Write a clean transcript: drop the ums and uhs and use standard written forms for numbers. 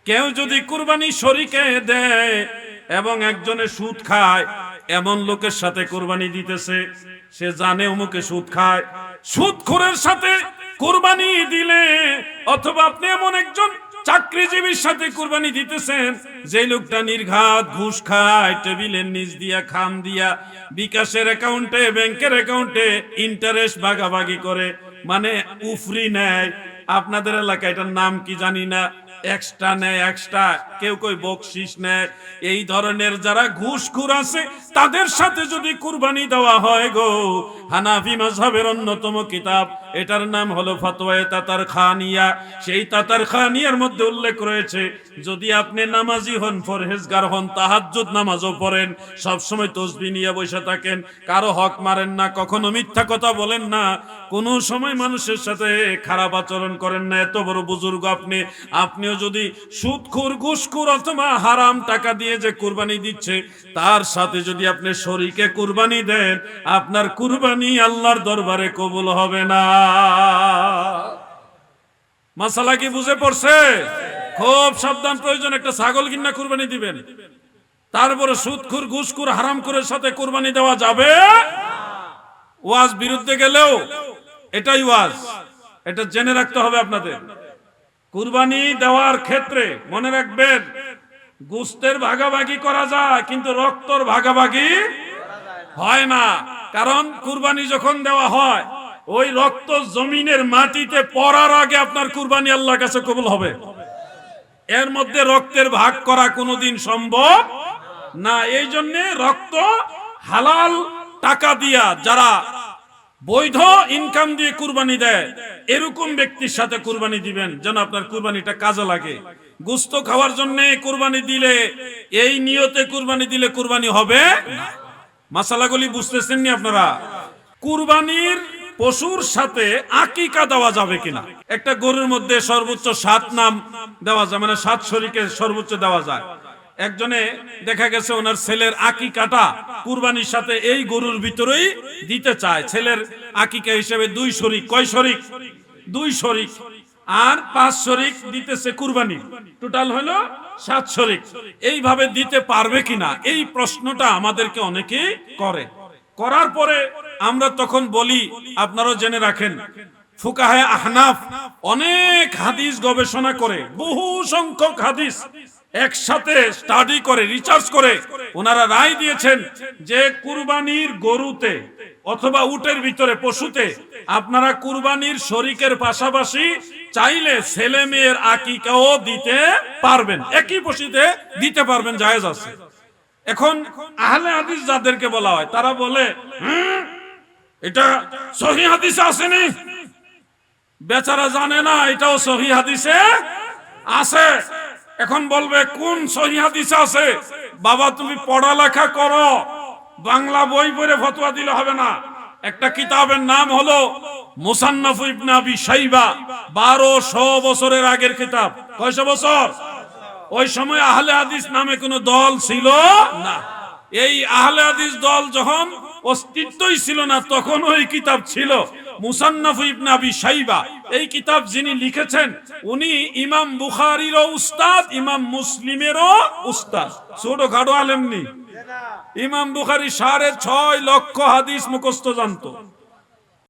কেউ যদি কুরবানি শরীকে দেয় এবং একজনে সুদ খায়, এমন লোকের সাথে কুরবানি দিতেছে, সে জানে অমুকে সুদ খায়, সুদখোরের সাথে কুরবানি দিলে, অথবা আপনি এমন একজন চাকরিজীবীর সাথে কুরবানি দিতেছেন যে লোকটা নির্ঘাত ঘুষ খায়, টেবিলের নিচ দিয়া খাম দিয়া বিকাশের অ্যাকাউন্টে, ব্যাংকের অ্যাকাউন্টে ইন্টারেস্ট ভাগাভাগি করে, মানে উফরি নেয়। আপনাদের এলাকায় এটার নাম কি জানি না, এক্সট্রা নেয়, এক্সট্রা, কেউ কই বকশিস নেয়। এই ধরনের যারা ঘুষখোর আছে তাদের সাথে যদি কুরবানি দেওয়া হয় গো, হানাফি মাযহাবের অন্যতম কিতাব, এটার নাম হলো ফতোয়ায়ে তাতারখানিয়া। সেই তাতারখানিয়ার মধ্যে উল্লেখ রয়েছে, যদি আপনি নামাজি হন, পরহেজগার হন, তাহাজ্জুদ নামাজও পড়েন, সব সময় তাসবিহ নিয়ে বসে থাকেন, কারো হক মারেন না, কখনো মিথ্যা কথা বলেন না, কোনো সময় মানুষের সাথে খারাপ আচরণ করেন না, এত বড় বুজুর্গ আপনি, আপনিও যদি সুদখোর, ঘুষখোর অথবা হারাম টাকা দিয়ে যে কুরবানি দিচ্ছে তার সাথে যদি আপনি শরীকে কুরবানি দেন, আপনার কুরবানি আল্লাহর দরবারে কবুল হবে না। মাসালা কি বুঝে পড়ছে? খুব সাবধান প্রয়োজন। একটা ছাগল কিনা কুরবানি দিবেন, তারপরে সুদখোর, ঘুষখোর, হারামখোরের সাথে কুরবানি দেওয়া যাবে? ওয়াজ বিরুদ্ধে গেলেও এটাই ওয়াজ, এটা জেনে রাখতে হবে আপনাদের। কুরবানি দেওয়ার ক্ষেত্রে মনে রাখবেন, গোশতের ভাগাভাগি করা যায় কিন্তু রক্তর ভাগাভাগি হয় না। কারণ কুরবানি যখন দেওয়া হয়, ওই রক্ত জমিনের মাটিতে পড়ার আগে আপনার কুরবানি আল্লাহর কাছে কবুল হবে। এর মধ্যে রক্তের ভাগ করা কোনোদিন সম্ভব না। এই জন্য রক্ত হালাল টাকা দিয়া, যারা বৈধ ইনকাম দিয়ে কুরবানি দেয়, এরকম ব্যক্তির সাথে কুরবানি দিবেন যেন আপনার কুরবানিটা কাজে লাগে। গোশত খাওয়ার জন্য কুরবানি দিলে, এই নিয়তে কুরবানি দিলে কুরবানি হবে না। মাসালাগুলি বুঝতেছেন নি আপনারা? কুরবানির পশুর সাথে আকিকা দেওয়া যাবে কিনা? একটা গরুর মধ্যে সর্বোচ্চ 7 নাম দেওয়া যায়, মানে 7 শরীকে সর্বোচ্চ দেওয়া যায়। একজনে দেখা গেছে ওনার ছেলের আকিকাটা কুরবানির সাথে এই গরুর ভিতরেই দিতে চায়। ছেলের আকিকা হিসেবে 2 শরীক, কয় শরীক? 2 শরীক, আর 5 শরীক দিতেছে কুরবানি, টোটাল হলো 7 শরীক। এইভাবে দিতে পারবে কিনা, এই প্রশ্নটা আমাদেরকে অনেকেই করে। করার পরে আমরা তখন বলি, আপনারাও জেনে রাখেন, ফুকাহে আহনাফ অনেক হাদিস গবেষণা করে, বহু সংখ্যক হাদিস একসাথে স্টাডি করে, রিসার্চ করে ওনারা রায় দিয়েছেন যে কুরবানির গরুতে অথবা উটের ভিতরে, পশুতে আপনারা কুরবানির শরীকের পাশাপাশি চাইলে ছেলে মেয়ের আকিকাও দিতে পারবেন, একই পশুতে দিতে পারবেন, জায়েজ আছে। এখন আহলে হাদিস যাদেরকে বলা হয় তারা বলে, এটা সহিহ হাদিসে আসেনি। বেচারা জানে না এটাও সহিহ হাদিসে আছে। এখন বলবে কোন সহিহ হাদিসে আছে? বাবা তুমি পড়ালেখা করো, বাংলা বই পড়ে ফতোয়া দিলে হবে না। একটা কিতাবের নাম হলো মুসান্নাফ ইবনে আবি শাইবা, 1200 বছরের আগের কিতাব। কয়শো বছর? ওই সময় আহলে হাদিস নামে কোনো দল ছিল না। এই আহলে হাদিস দল যখন অস্তিত্বই ছিল না, তখন ওই কিতাব ছিল মুসান্নাফ ইবনে আবি শাইবা। এই কিতাব যিনি লিখেছেন উনি ইমাম বুখারীরও উস্তাদ, ইমাম মুসলিমেরও উস্তাদ, ছোটখাটো আলেম নি। ইমাম বুখারী 6.5 লক্ষ হাদিস মুখস্থ জানতো।